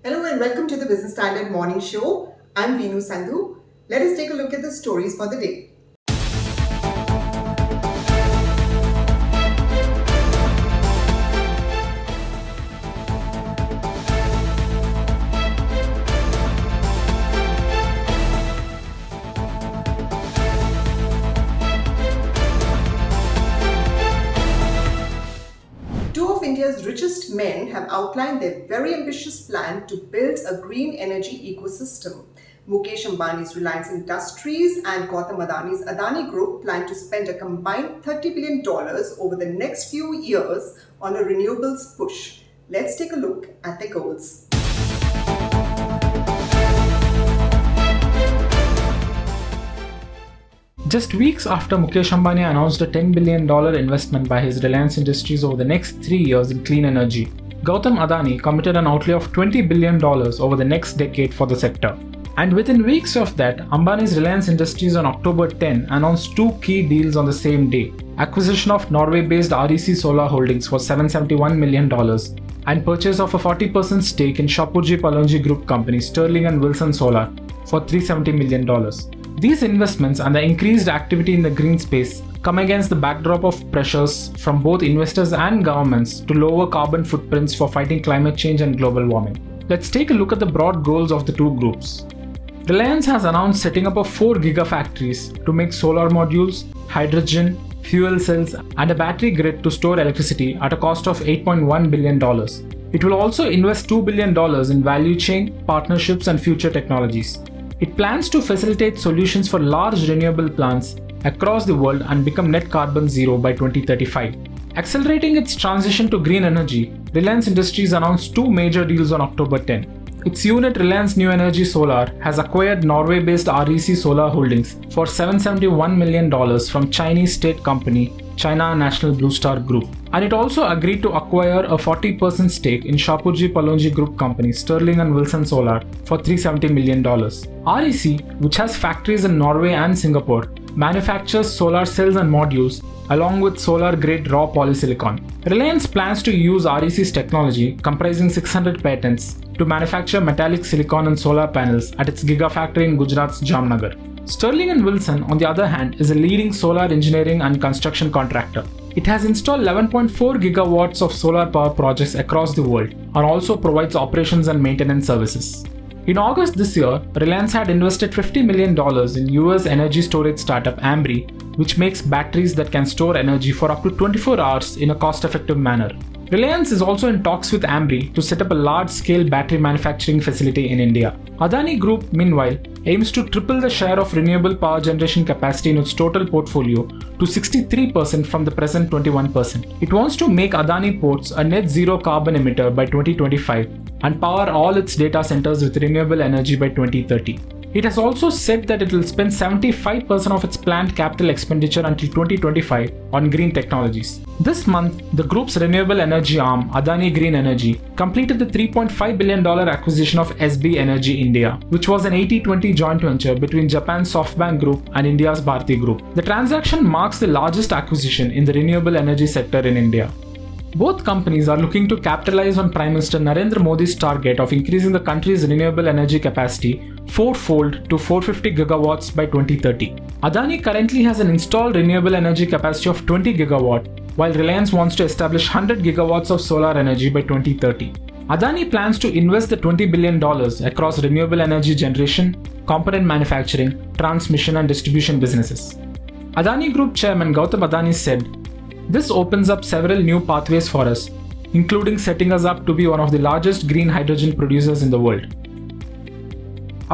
Hello and welcome to the Business Standard Morning Show. I'm Veenu Sandhu. Let us take a look at the stories for the day. Two of India's richest men have outlined their very ambitious plan to build a green energy ecosystem. Mukesh Ambani's Reliance Industries and Gautam Adani's Adani Group plan to spend a combined $30 billion over the next few years on a renewables push. Let's take a look at their goals. Just weeks after Mukesh Ambani announced a $10 billion investment by his Reliance Industries over the next 3 years in clean energy, Gautam Adani committed an outlay of $20 billion over the next decade for the sector. And within weeks of that, Ambani's Reliance Industries on October 10 announced two key deals on the same day: acquisition of Norway-based REC Solar Holdings for $771 million and purchase of a 40% stake in Shapoorji Pallonji Group company Sterling and Wilson Solar for $370 million. These investments and the increased activity in the green space come against the backdrop of pressures from both investors and governments to lower carbon footprints for fighting climate change and global warming. Let's take a look at the broad goals of the two groups. Reliance has announced setting up of 4 gigafactories to make solar modules, hydrogen, fuel cells, and a battery grid to store electricity at a cost of $8.1 billion. It will also invest $2 billion in value chain, partnerships, and future technologies. It plans to facilitate solutions for large renewable plants across the world and become net carbon zero by 2035. Accelerating its transition to green energy, Reliance Industries announced two major deals on October 10. Its unit Reliance New Energy Solar has acquired Norway-based REC Solar Holdings for $771 million from Chinese state company China National Blue Star Group. And it also agreed to acquire a 40% stake in Shapoorji Pallonji Group company Sterling and Wilson Solar for $370 million. REC, which has factories in Norway and Singapore, manufactures solar cells and modules along with solar-grade raw polysilicon. Reliance plans to use REC's technology, comprising 600 patents, to manufacture metallic silicon and solar panels at its gigafactory in Gujarat's Jamnagar. Sterling and Wilson, on the other hand, is a leading solar engineering and construction contractor. It has installed 11.4 gigawatts of solar power projects across the world and also provides operations and maintenance services. In August this year, Reliance had invested $50 million in US energy storage startup Ambri, which makes batteries that can store energy for up to 24 hours in a cost-effective manner. Reliance is also in talks with Ambri to set up a large-scale battery manufacturing facility in India. Adani Group, meanwhile, aims to triple the share of renewable power generation capacity in its total portfolio to 63% from the present 21%. It wants to make Adani Ports a net zero carbon emitter by 2025 and power all its data centers with renewable energy by 2030. It has also said that it will spend 75% of its planned capital expenditure until 2025 on green technologies. This month, the group's renewable energy arm, Adani Green Energy, completed the $3.5 billion acquisition of SB Energy India, which was an 80-20 joint venture between Japan's SoftBank Group and India's Bharti Group. The transaction marks the largest acquisition in the renewable energy sector in India. Both companies are looking to capitalize on Prime Minister Narendra Modi's target of increasing the country's renewable energy capacity fourfold to 450 gigawatts by 2030. Adani currently has an installed renewable energy capacity of 20 gigawatt, while Reliance wants to establish 100 gigawatts of solar energy by 2030. Adani plans to invest the $20 billion across renewable energy generation, component manufacturing, transmission and distribution businesses. Adani Group Chairman Gautam Adani said, "This opens up several new pathways for us, including setting us up to be one of the largest green hydrogen producers in the world."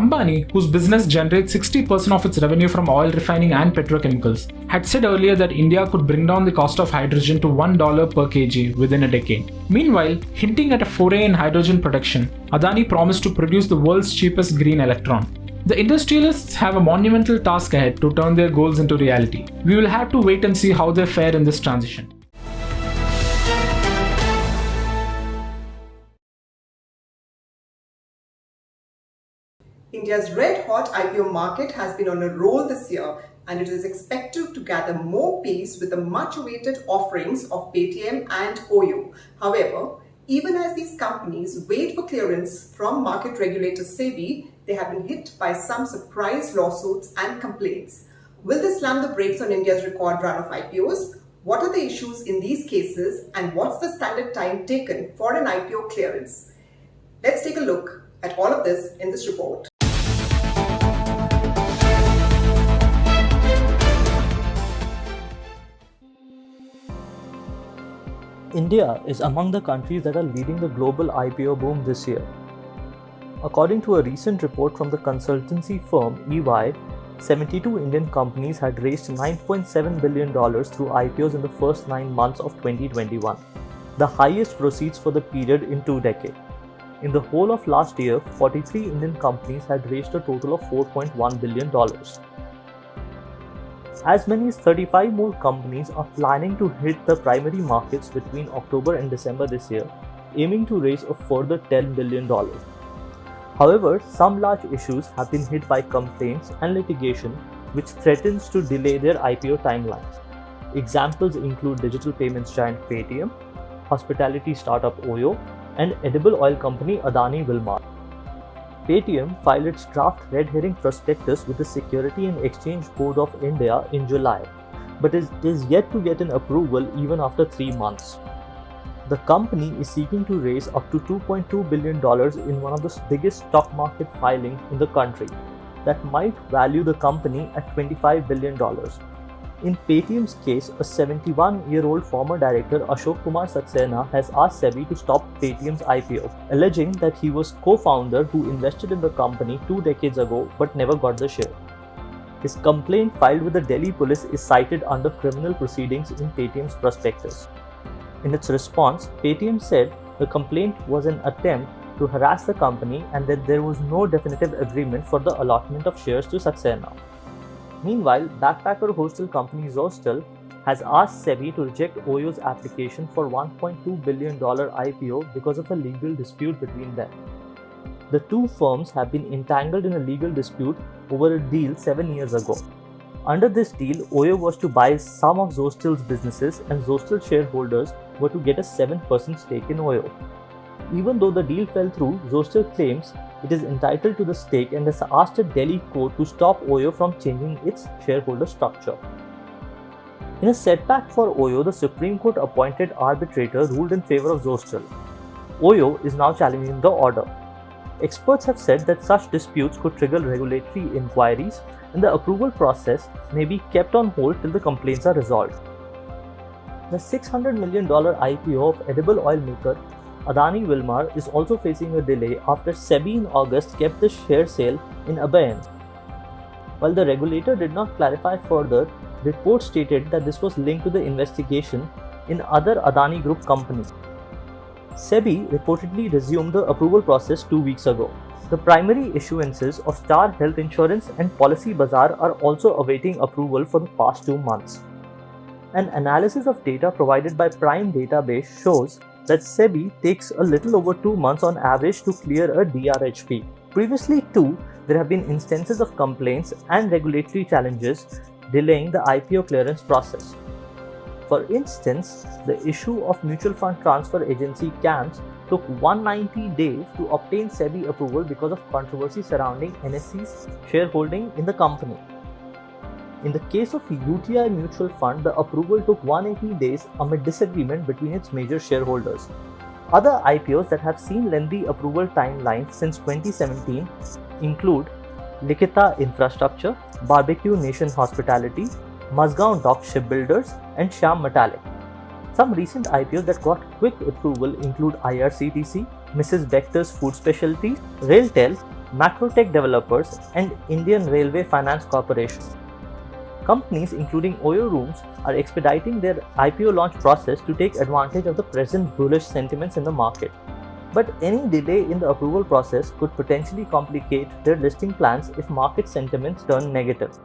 Ambani, whose business generates 60% of its revenue from oil refining and petrochemicals, had said earlier that India could bring down the cost of hydrogen to $1 per kg within a decade. Meanwhile, hinting at a foray in hydrogen production, Adani promised to produce the world's cheapest green electron. The industrialists have a monumental task ahead to turn their goals into reality. We will have to wait and see how they fare in this transition. India's red-hot IPO market has been on a roll this year, and it is expected to gather more pace with the much-awaited offerings of Paytm and OYO. However, Even as these companies wait for clearance from market regulator SEBI, they have been hit by some surprise lawsuits and complaints. Will this slam the brakes on India's record run of IPOs? What are the issues in these cases, and what's the standard time taken for an IPO clearance? Let's take a look at all of this in this report. India is among the countries that are leading the global IPO boom this year. According to a recent report from the consultancy firm EY, 72 Indian companies had raised $9.7 billion through IPOs in the first 9 months of 2021, the highest proceeds for the period in 2 decades. In the whole of last year, 43 Indian companies had raised a total of $4.1 billion. As many as 35 more companies are planning to hit the primary markets between October and December this year, aiming to raise a further $10 billion. However, some large issues have been hit by complaints and litigation, which threatens to delay their IPO timelines. Examples include digital payments giant Paytm, hospitality startup Oyo, and edible oil company Adani Wilmar. Paytm filed its draft red herring prospectus with the Security and Exchange Board of India in July, but it is yet to get an approval even after 3 months. The company is seeking to raise up to $2.2 billion in one of the biggest stock market filings in the country that might value the company at $25 billion. In Paytm's case, a 71-year-old former director Ashok Kumar Saxena has asked SEBI to stop Paytm's IPO, alleging that he was co-founder who invested in the company 2 decades ago but never got the share. His complaint filed with the Delhi police is cited under criminal proceedings in Paytm's prospectus. In its response, Paytm said the complaint was an attempt to harass the company and that there was no definitive agreement for the allotment of shares to Saxena. Meanwhile, backpacker hostel company Zostel has asked SEBI to reject Oyo's application for $1.2 billion IPO because of a legal dispute between them. The two firms have been entangled in a legal dispute over a deal 7 years ago. Under this deal, Oyo was to buy some of Zostel's businesses and Zostel shareholders were to get a 7% stake in Oyo. Even though the deal fell through, Zostel claims it is entitled to the stake and has asked a Delhi court to stop Oyo from changing its shareholder structure. In a setback for Oyo, the Supreme Court appointed arbitrator ruled in favor of Zostel. Oyo is now challenging the order. Experts have said that such disputes could trigger regulatory inquiries and the approval process may be kept on hold till the complaints are resolved. The $600 million IPO of edible oil maker Adani Wilmar is also facing a delay after SEBI in August kept the share sale in abeyance. While the regulator did not clarify further, reports stated that this was linked to the investigation in other Adani Group companies. SEBI reportedly resumed the approval process 2 weeks ago. The primary issuances of Star Health Insurance and Policy Bazaar are also awaiting approval for the past 2 months. An analysis of data provided by Prime Database shows that SEBI takes a little over 2 months on average to clear a DRHP. Previously too, there have been instances of complaints and regulatory challenges delaying the IPO clearance process. For instance, the issue of mutual fund transfer agency CAMS took 190 days to obtain SEBI approval because of controversy surrounding NSE's shareholding in the company. In the case of UTI Mutual Fund, the approval took 180 days amid disagreement between its major shareholders. Other IPOs that have seen lengthy approval timelines since 2017 include Likita Infrastructure, Barbecue Nation Hospitality, Mazgaon Dock Shipbuilders, and Shyam Metallic. Some recent IPOs that got quick approval include IRCTC, Mrs. Bector's Food Specialties, Railtel, Macrotech Developers, and Indian Railway Finance Corporation. Companies including Oyo Rooms are expediting their IPO launch process to take advantage of the present bullish sentiments in the market. But any delay in the approval process could potentially complicate their listing plans if market sentiments turn negative.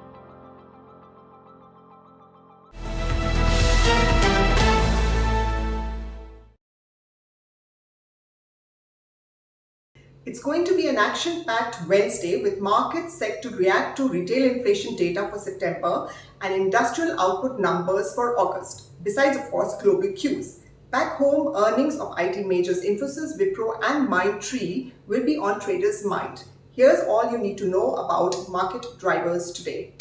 It's going to be an action-packed Wednesday with markets set to react to retail inflation data for September and industrial output numbers for August, besides of course global cues. Back home, earnings of IT majors Infosys, Wipro and Mindtree will be on traders' mind. Here's all you need to know about market drivers today.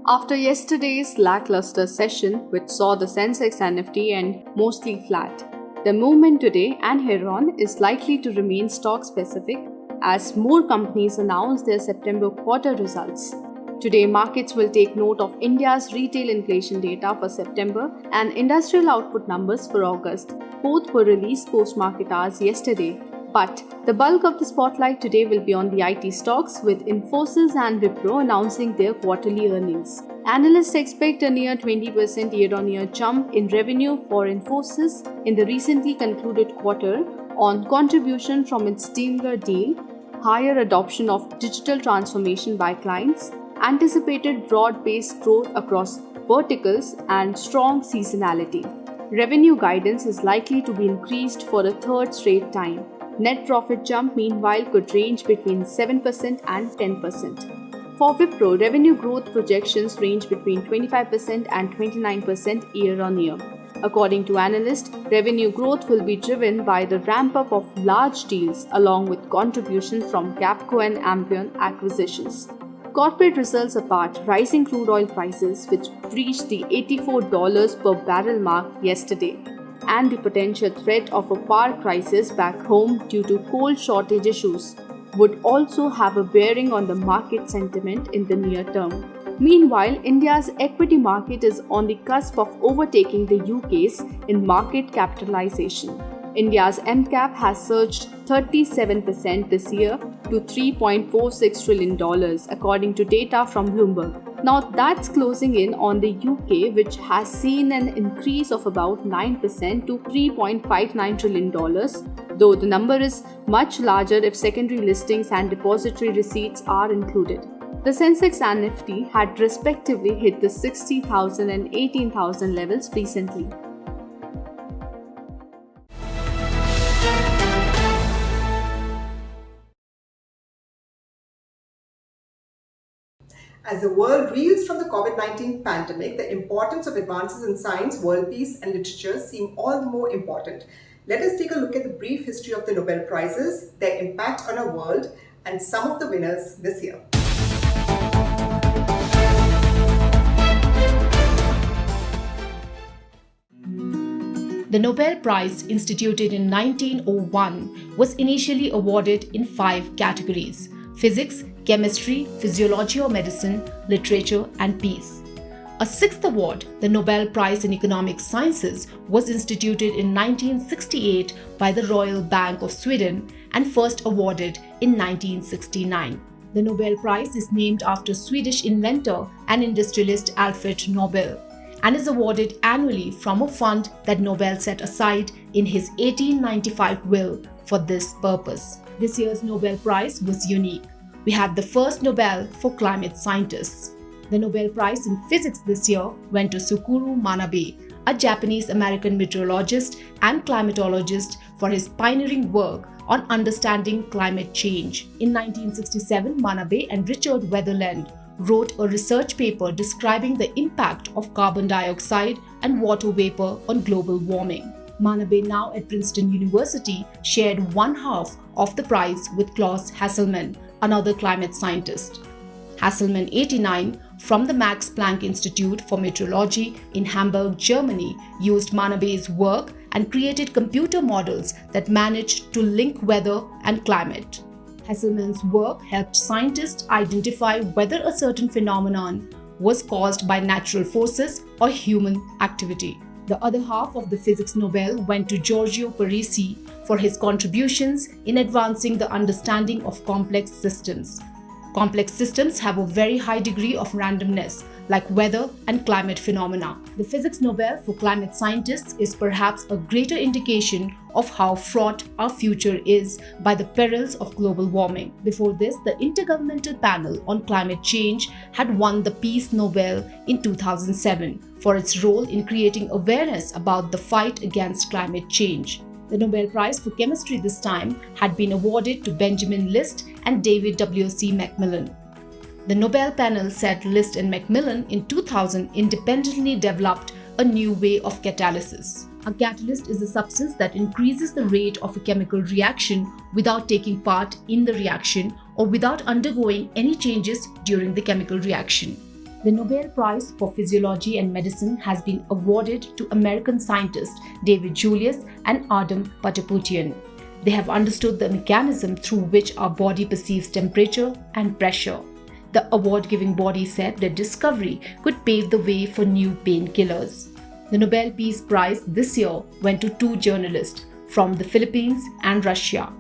After yesterday's lackluster session, which saw the Sensex and Nifty end mostly flat, the movement today and here on is likely to remain stock-specific as more companies announce their September quarter results. Today, markets will take note of India's retail inflation data for September and industrial output numbers for August. Both were released post-market hours yesterday. But the bulk of the spotlight today will be on the IT stocks, with Infosys and Wipro announcing their quarterly earnings. Analysts expect a near 20% year-on-year jump in revenue for Infosys in the recently concluded quarter on contribution from its Daimler deal, higher adoption of digital transformation by clients, anticipated broad-based growth across verticals, and strong seasonality. Revenue guidance is likely to be increased for a third straight time. Net profit jump, meanwhile, could range between 7% and 10%. For Wipro, revenue growth projections range between 25% and 29% year-on-year. According to analysts, revenue growth will be driven by the ramp-up of large deals along with contribution from Capco and Ampion acquisitions. Corporate results apart, rising crude oil prices, which breached the $84 per barrel mark yesterday, and the potential threat of a power crisis back home due to coal shortage issues would also have a bearing on the market sentiment in the near term. Meanwhile, India's equity market is on the cusp of overtaking the UK's in market capitalization. India's MCAP has surged 37% this year to $3.46 trillion, according to data from Bloomberg. Now that's closing in on the UK, which has seen an increase of about 9% to $3.59 trillion, though the number is much larger if secondary listings and depository receipts are included. The Sensex and Nifty had respectively hit the 60,000 and 18,000 levels recently. As the world reels from the COVID-19 pandemic, the importance of advances in science, world peace and literature seem all the more important. Let us take a look at the brief history of the Nobel Prizes, their impact on our world, and some of the winners this year. The Nobel Prize, instituted in 1901, was initially awarded in 5 categories: physics, chemistry, physiology or medicine, literature, and peace. A 6th award, the Nobel Prize in Economic Sciences, was instituted in 1968 by the Royal Bank of Sweden and first awarded in 1969. The Nobel Prize is named after Swedish inventor and industrialist Alfred Nobel and is awarded annually from a fund that Nobel set aside in his 1895 will for this purpose. This year's Nobel Prize was unique. We had the first Nobel for climate scientists. The Nobel Prize in Physics this year went to Sukuru Manabe, a Japanese-American meteorologist and climatologist, for his pioneering work on understanding climate change. In 1967, Manabe and Richard Weatherland wrote a research paper describing the impact of carbon dioxide and water vapor on global warming. Manabe, now at Princeton University, shared one half of the prize with Klaus Hasselmann, another climate scientist. Hasselmann, 89, from the Max Planck Institute for Meteorology in Hamburg, Germany, used Manabe's work and created computer models that managed to link weather and climate. Hasselmann's work helped scientists identify whether a certain phenomenon was caused by natural forces or human activity. The other half of the Physics Nobel went to Giorgio Parisi for his contributions in advancing the understanding of complex systems. Complex systems have a very high degree of randomness, like weather and climate phenomena. The Physics Nobel for climate scientists is perhaps a greater indication of how fraught our future is by the perils of global warming. Before this, the Intergovernmental Panel on Climate Change had won the Peace Nobel in 2007 for its role in creating awareness about the fight against climate change. The Nobel Prize for Chemistry this time had been awarded to Benjamin List and David W.C. Macmillan. The Nobel panel said List and Macmillan in 2000 independently developed a new way of catalysis. A catalyst is a substance that increases the rate of a chemical reaction without taking part in the reaction or without undergoing any changes during the chemical reaction. The Nobel Prize for Physiology and Medicine has been awarded to American scientists David Julius and Adam Patapoutian. They have understood the mechanism through which our body perceives temperature and pressure. The award-giving body said their discovery could pave the way for new painkillers. The Nobel Peace Prize this year went to two journalists from the Philippines and Russia,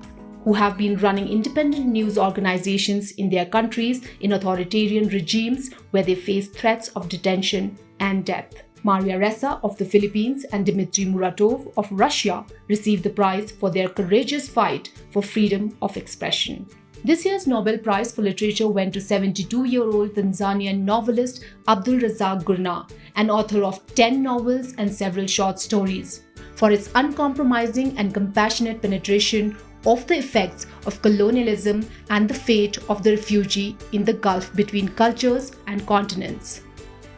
who have been running independent news organizations in their countries in authoritarian regimes where they face threats of detention and death. Maria Ressa of the Philippines and Dmitry Muratov of Russia received the prize for their courageous fight for freedom of expression. This year's Nobel Prize for Literature went to 72-year-old Tanzanian novelist Abdul Razak Gurnah, an author of 10 novels and several short stories, for its uncompromising and compassionate penetration of the effects of colonialism and the fate of the refugee in the gulf between cultures and continents.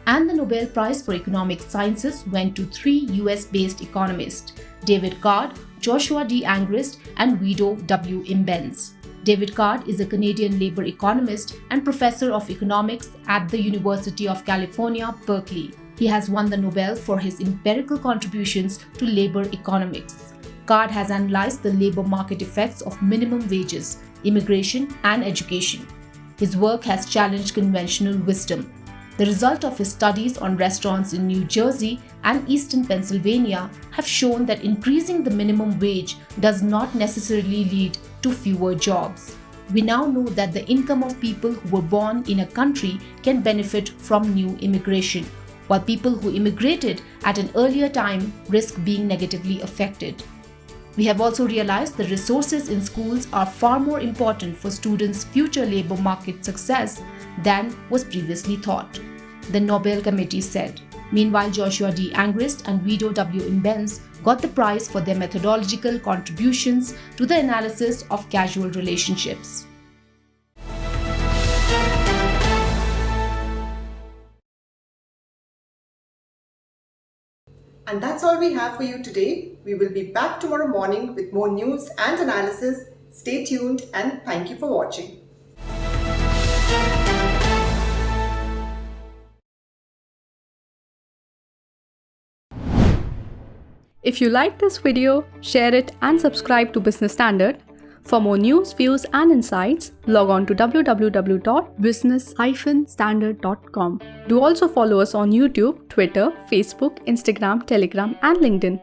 And the Nobel Prize for Economic Sciences went to three US-based economists, David Card, Joshua D. Angrist, and Guido W. Imbens. David Card is a Canadian labor economist and professor of economics at the University of California, Berkeley. He has won the Nobel for his empirical contributions to labor economics. Card has analyzed the labor market effects of minimum wages, immigration, and education. His work has challenged conventional wisdom. The result of his studies on restaurants in New Jersey and eastern Pennsylvania have shown that increasing the minimum wage does not necessarily lead to fewer jobs. We now know that the income of people who were born in a country can benefit from new immigration, while people who immigrated at an earlier time risk being negatively affected. We have also realized that resources in schools are far more important for students' future labor market success than was previously thought, the Nobel Committee said. Meanwhile, Joshua D. Angrist and Guido W. Imbens got the prize for their methodological contributions to the analysis of casual relationships. And that's all we have for you today. We will be back tomorrow morning with more news and analysis. Stay tuned and thank you for watching. If you liked this video, share it and subscribe to Business Standard. For more news, views and insights, log on to www.business-standard.com. Do also follow us on YouTube, Twitter, Facebook, Instagram, Telegram and LinkedIn.